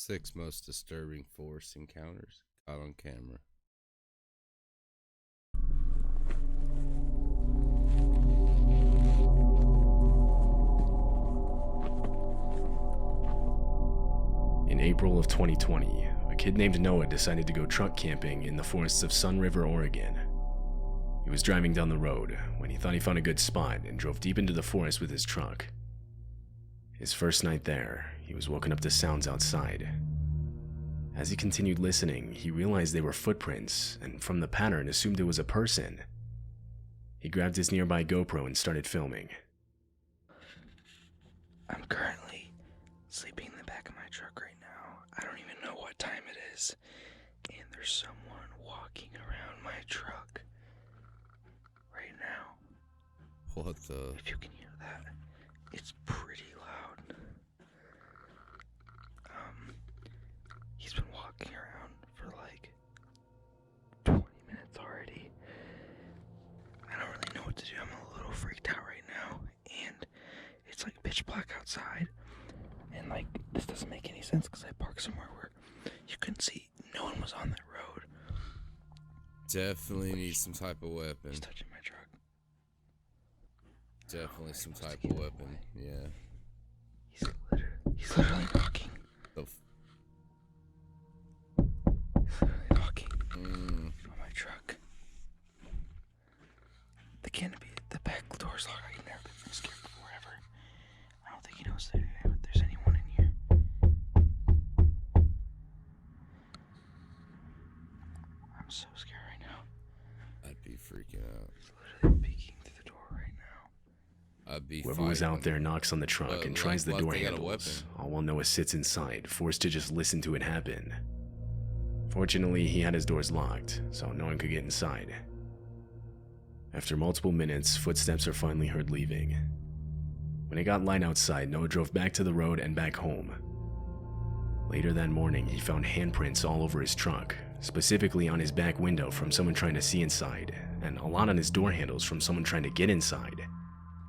Six most disturbing Forrest Encounters caught on camera. In April of 2020, a kid named Noah decided to go truck camping in the forests of Sun River, Oregon. He was driving down the road when he thought he found a good spot and drove deep into the forest with his truck. His first night there, he was woken up to sounds outside. As he continued listening, he realized they were footprints, and from the pattern assumed it was a person. He grabbed his nearby GoPro and started filming. I'm currently sleeping in the back of my truck right now. I don't even know what time it is. And there's someone walking around my truck right now. What the? If you can hear that, it's pretty loud. He's been walking around for like 20 minutes already. I don't really know what to do. I'm a little freaked out right now. And it's like pitch black outside. And like, this doesn't make any sense because I parked somewhere where you couldn't see. No one was on that road. Definitely need some type of weapon. He's touching my truck. Definitely some type of weapon. Yeah. He's literally knocking. He's literally knocking on my truck. The canopy, the back door's locked. I've never been scared before ever. I don't think he knows that there's anyone in here. I'm so scared right now. I'd be freaking out. He's literally peeking through the door right now. I'd be Whoever was out there knocks on the truck and tries the door they got a handles, weapon. all while Noah sits inside, forced to just listen to it happen. Fortunately, he had his doors locked, so no one could get inside. After multiple minutes, footsteps are finally heard leaving. When it got light outside, Noah drove back to the road and back home. Later that morning, he found handprints all over his truck, specifically on his back window from someone trying to see inside, and a lot on his door handles from someone trying to get inside.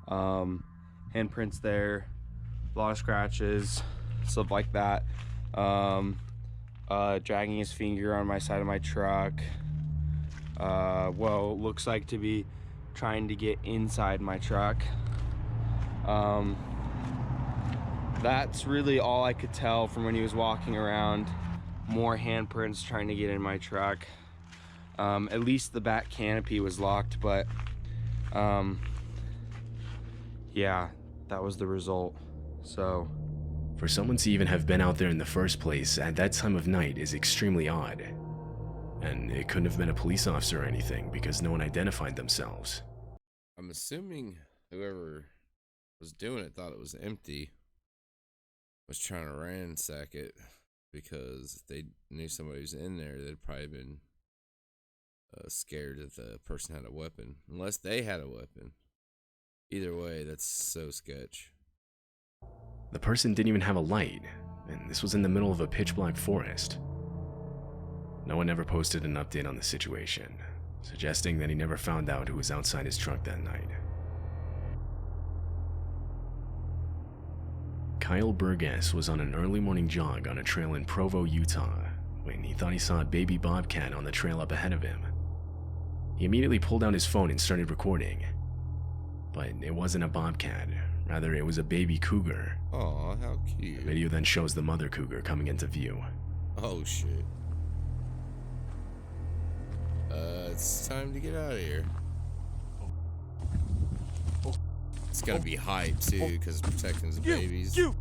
Handprints there, a lot of scratches, stuff like that. Dragging his finger on my side of my truck. Looks like to be trying to get inside my truck. That's really all I could tell from when he was walking around. More handprints trying to get in my truck. At least the back canopy was locked, but yeah, that was the result. So for someone to even have been out there in the first place at that time of night is extremely odd. And it couldn't have been a police officer or anything because no one identified themselves. I'm assuming whoever was doing it thought it was empty, was trying to ransack it, because if they knew somebody was in there, they'd probably been scared that the person had a weapon, unless they had a weapon. Either way, that's so sketch. The person didn't even have a light, and this was in the middle of a pitch-black forest. No one ever posted an update on the situation, suggesting that he never found out who was outside his truck that night. Kyle Burgess was on an early morning jog on a trail in Provo, Utah, when he thought he saw a baby bobcat on the trail up ahead of him. He immediately pulled out his phone and started recording. But it wasn't a bobcat, rather it was a baby cougar. Aw, how cute. The video then shows the mother cougar coming into view. Oh shit. It's time to get out of here. It's gotta be hype too, because it's protecting the babies. You!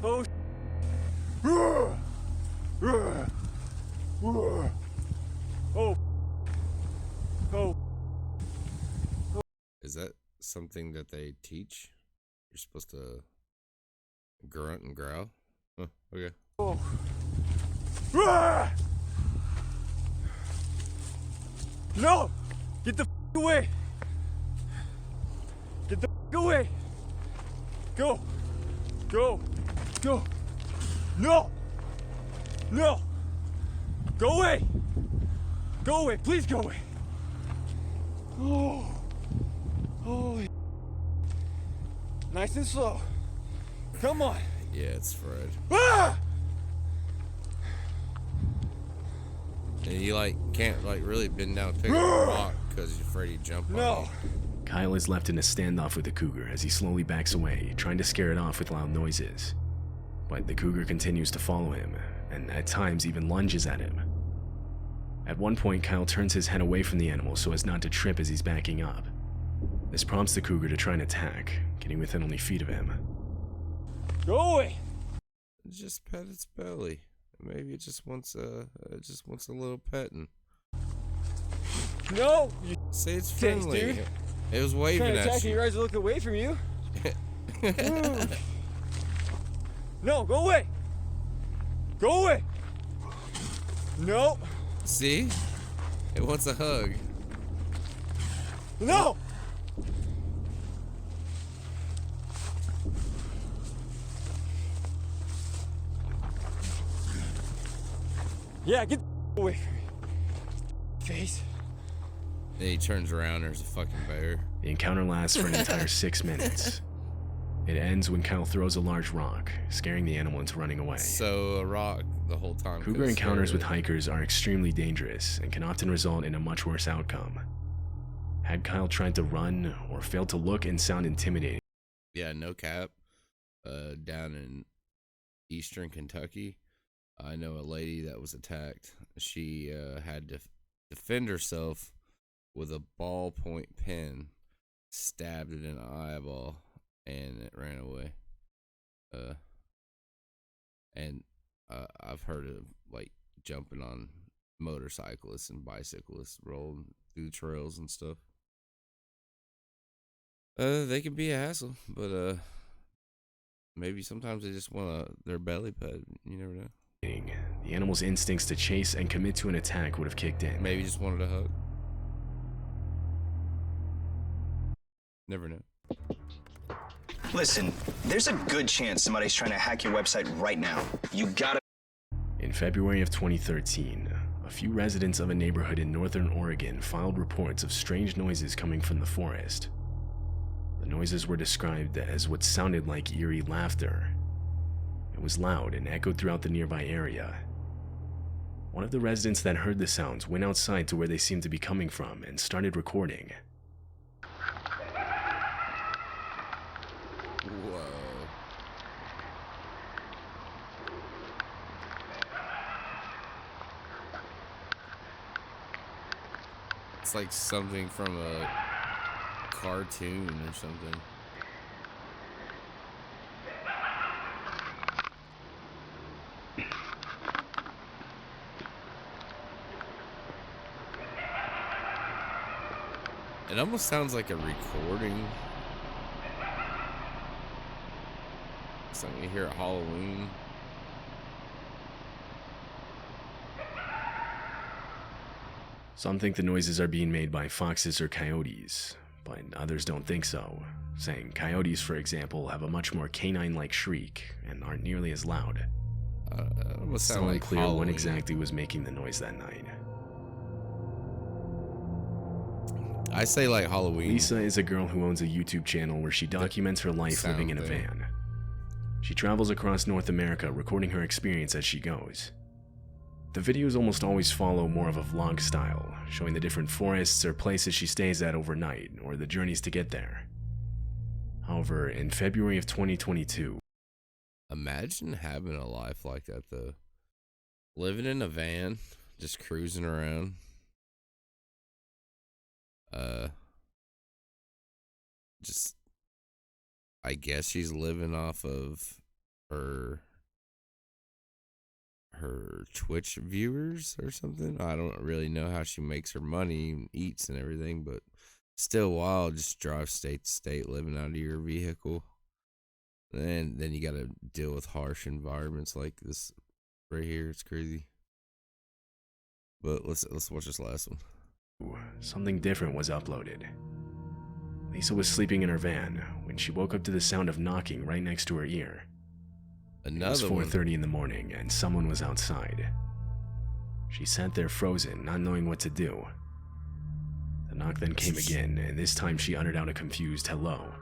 Oh, oh. Is that something that they teach? You're supposed to grunt and growl? Oh, okay. Oh. No! Get the away! Get the away! Go! Go! Go! No! No! Go away! Go away! Please go away! Oh! Oh! Nice and slow. Come on. Yeah, it's Fred. Ah! And you like can't like really bend down and pick up a rock because you're afraid he'd jump on No. you. Kyle is left in a standoff with the cougar as he slowly backs away, trying to scare it off with loud noises. But the cougar continues to follow him, and at times even lunges at him. At one point, Kyle turns his head away from the animal so as not to trip as he's backing up. This prompts the cougar to try and attack, getting within only feet of him. Go away. Just pet its belly. Maybe it just wants a little petting. No. You Say it's Thanks, friendly. dude. It was waving can't at attack me. you. Your eyes are looking away from you. No, go away. Go away. No. See? It wants a hug. No. Yeah, get the away from me. Face. Then he turns around, there's a fucking bear. The encounter lasts for an entire 6 minutes. It ends when Kyle throws a large rock, scaring the animal into running away. So a rock the whole time. Cougar could've encounters scared with it. hikers are extremely dangerous and can often result in a much worse outcome. Had Kyle tried to run or failed to look and sound intimidating, Yeah, no cap. Down in eastern Kentucky, I know a lady that was attacked. She had to defend herself with a ballpoint pen, stabbed it in the eyeball, and it ran away. I've heard of like jumping on motorcyclists and bicyclists rolling through the trails and stuff. They can be a hassle, but maybe sometimes they just want their belly pet. You never know. the animal's instincts to chase and commit to an attack would have kicked in. Maybe just wanted a hug. Never know. Listen, there's a good chance somebody's trying to hack your website right now. You gotta. In February of 2013, a few residents of a neighborhood in northern Oregon filed reports of strange noises coming from the forest. The noises were described as what sounded like eerie laughter. It was loud and echoed throughout the nearby area. One of the residents that heard the sounds went outside to where they seemed to be coming from and started recording. Whoa. It's like something from a cartoon or something. It almost sounds like a recording. Something you hear at Halloween. Some think the noises are being made by foxes or coyotes, but others don't think so, saying coyotes, for example, have a much more canine-like shriek and aren't nearly as loud. It almost It's sound still like unclear Halloween. what exactly was making the noise that night. I say like Halloween. Lisa is a girl who owns a YouTube channel where she documents her life living in a sound thing. van. She travels across North America recording her experience as she goes. The videos almost always follow more of a vlog style, showing the different forests or places she stays at overnight or the journeys to get there. However, in February of 2022, Imagine having a life like that though. Living in a van, just cruising around. Just I guess she's living off of her Twitch viewers or something. I don't really know how she makes her money and eats and everything, but still wild. Just drive state to state, living out of your vehicle. And then you got to deal with harsh environments like this right here. It's crazy. But let's watch this last one. something different was uploaded. Lisa was sleeping in her van when she woke up to the sound of knocking right next to her ear. It was Another one. 4:30 in the morning and someone was outside. She sat there frozen, not knowing what to do. The knock then came again, and this time she uttered out a confused hello.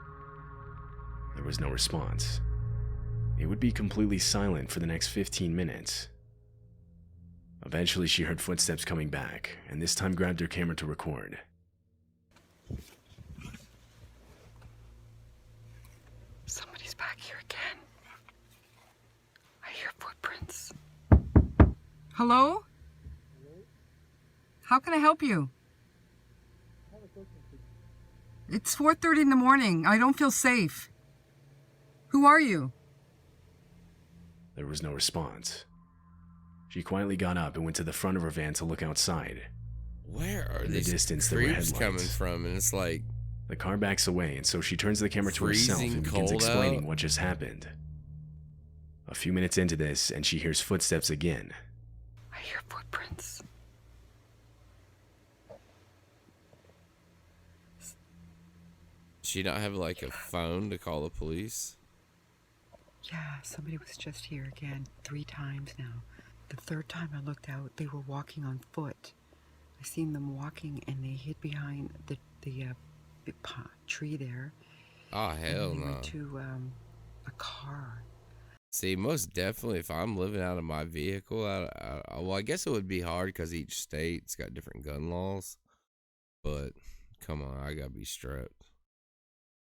The There was no response. It would be completely silent for the next 15 minutes. Eventually, she heard footsteps coming back, and this time grabbed her camera to record. Somebody's back here again. I hear footprints. Hello? How can I help you? It's 4:30 in the morning. I don't feel safe. Who are you? There was no response. She quietly got up and went to the front of her van to look outside. Where are In the these distance, there were creeps headlights. coming from? And it's like, The car backs away, and so she turns the camera to herself Freezing and begins cold explaining out. what just happened. A few minutes into this, and she hears footsteps again. I hear footprints. she not have like a phone to call the police? Yeah, somebody was just here again 3 times now. The 3rd time I looked out, they were walking on foot. I seen them walking and they hid behind the big tree there. Oh, hell and they no. went to a car. See, most definitely, if I'm living out of my vehicle, well, I guess it would be hard because each state's got different gun laws. But come on, I gotta be strapped.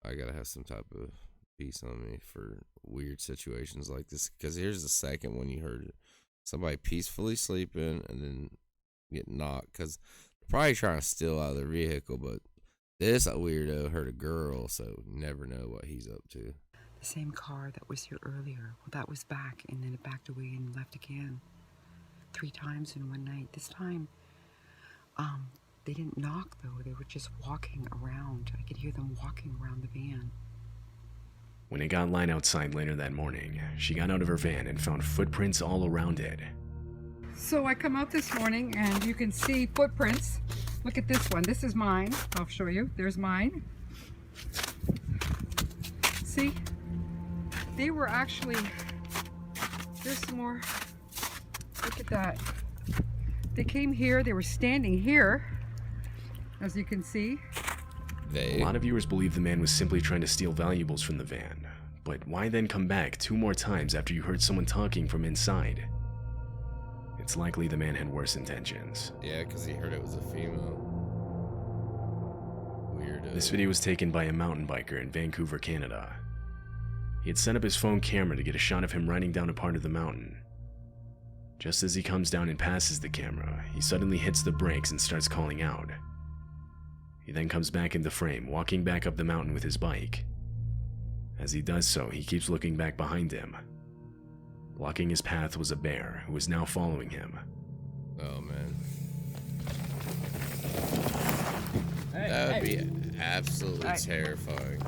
I gotta have some type of peace on me for weird situations like this. Because here's the second one you heard: somebody peacefully sleeping and then get knocked because they're probably trying to steal out of their vehicle. But this weirdo heard a girl, so you never know what he's up to. The same car that was here earlier. Well, that was back, and then it backed away and left again. 3 times in one night. This time, they didn't knock, though. They were just walking around. I could hear them walking around the van. When it got light outside later that morning, she got out of her van and found footprints all around it. So I come out this morning, and you can see footprints. Look at this one. This is mine. I'll show you. There's mine. See? They were actually... There's some more. Look at that. They came here. They were standing here, as you can see. A lot of viewers believe the man was simply trying to steal valuables from the van. But why then come back 2 more times after you heard someone talking from inside? It's likely the man had worse intentions. Yeah, because he heard it was a female. Weirdo. This video was taken by a mountain biker in Vancouver, Canada. He had set up his phone camera to get a shot of him riding down a part of the mountain. Just as he comes down and passes the camera, he suddenly hits the brakes and starts calling out. He then comes back into frame, walking back up the mountain with his bike. As he does so, he keeps looking back behind him. Blocking his path was a bear, who was now following him. Oh, man. That would be absolutely terrifying.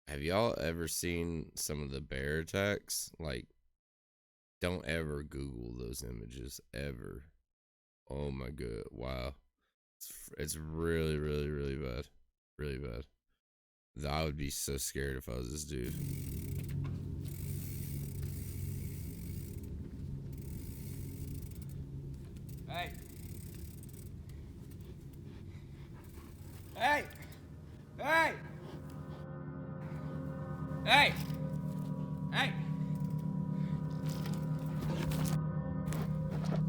Have y'all ever seen some of the bear attacks? Like, don't ever Google those images, ever. Oh my god, wow. It's really, really, really bad. Really bad. I would be so scared if I was this dude. Hey! Hey! Hey! Hey! Hey!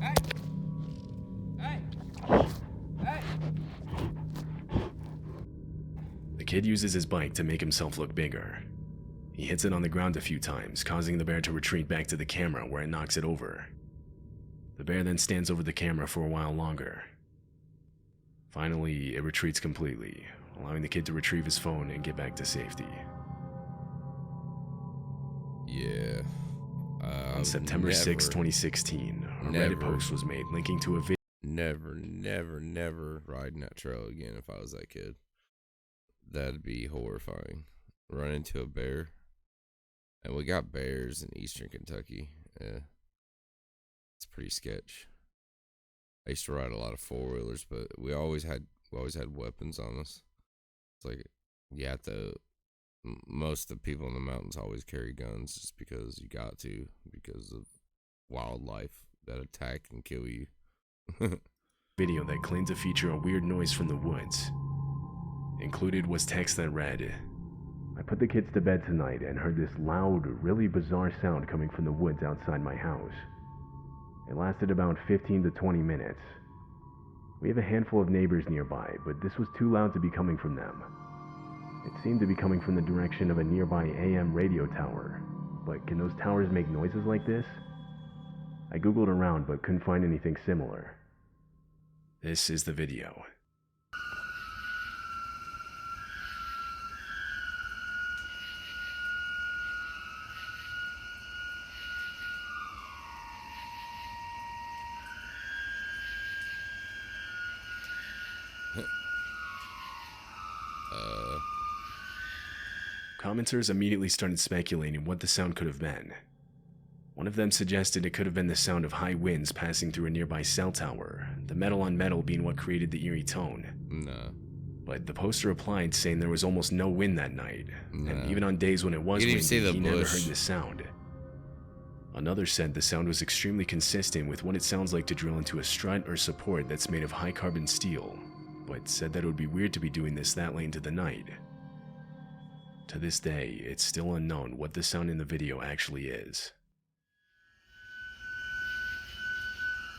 Hey! Hey! Hey! The kid uses his bike to make himself look bigger. He hits it on the ground a few times, causing the bear to retreat back to the camera where it knocks it over. The bear then stands over the camera for a while longer. Finally, it retreats completely, allowing the kid to retrieve his phone and get back to safety. Yeah. On September 6, 2016, a Reddit post was made linking to a video. Never, never, never riding that trail again if I was that kid. That'd be horrifying. Run into a bear. And we got bears in eastern Kentucky. Yeah. It's pretty sketch. I used to ride a lot of 4-wheelers, but we always had weapons on us. It's like, yeah, most of the people in the mountains always carry guns just because you got to, because of wildlife that attack and kill you. Video that claimed to feature a weird noise from the woods. Included was text that read, "I put the kids to bed tonight and heard this loud, really bizarre sound coming from the woods outside my house. It lasted about 15 to 20 minutes. We have a handful of neighbors nearby, but this was too loud to be coming from them. It seemed to be coming from the direction of a nearby AM radio tower, but can those towers make noises like this? I googled around but couldn't find anything similar." This is the video. Commenters immediately started speculating what the sound could have been. One of them suggested it could have been the sound of high winds passing through a nearby cell tower, the metal on metal being what created the eerie tone. No. But the poster replied saying there was almost no wind that night, No. and even on days when it was You windy, didn't even see the he never bush. heard this sound. Another said the sound was extremely consistent with what it sounds like to drill into a strut or support that's made of high carbon steel, but said that it would be weird to be doing this that late into the night. To this day, it's still unknown what the sound in the video actually is.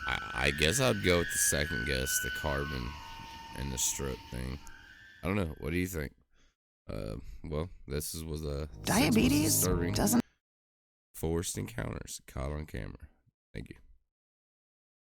I guess I'd go with the second guess, the carbon and the strut thing. I don't know. What do you think? Well, this was a Diabetes disturbing doesn't. Forrest Encounters caught on camera. Thank you.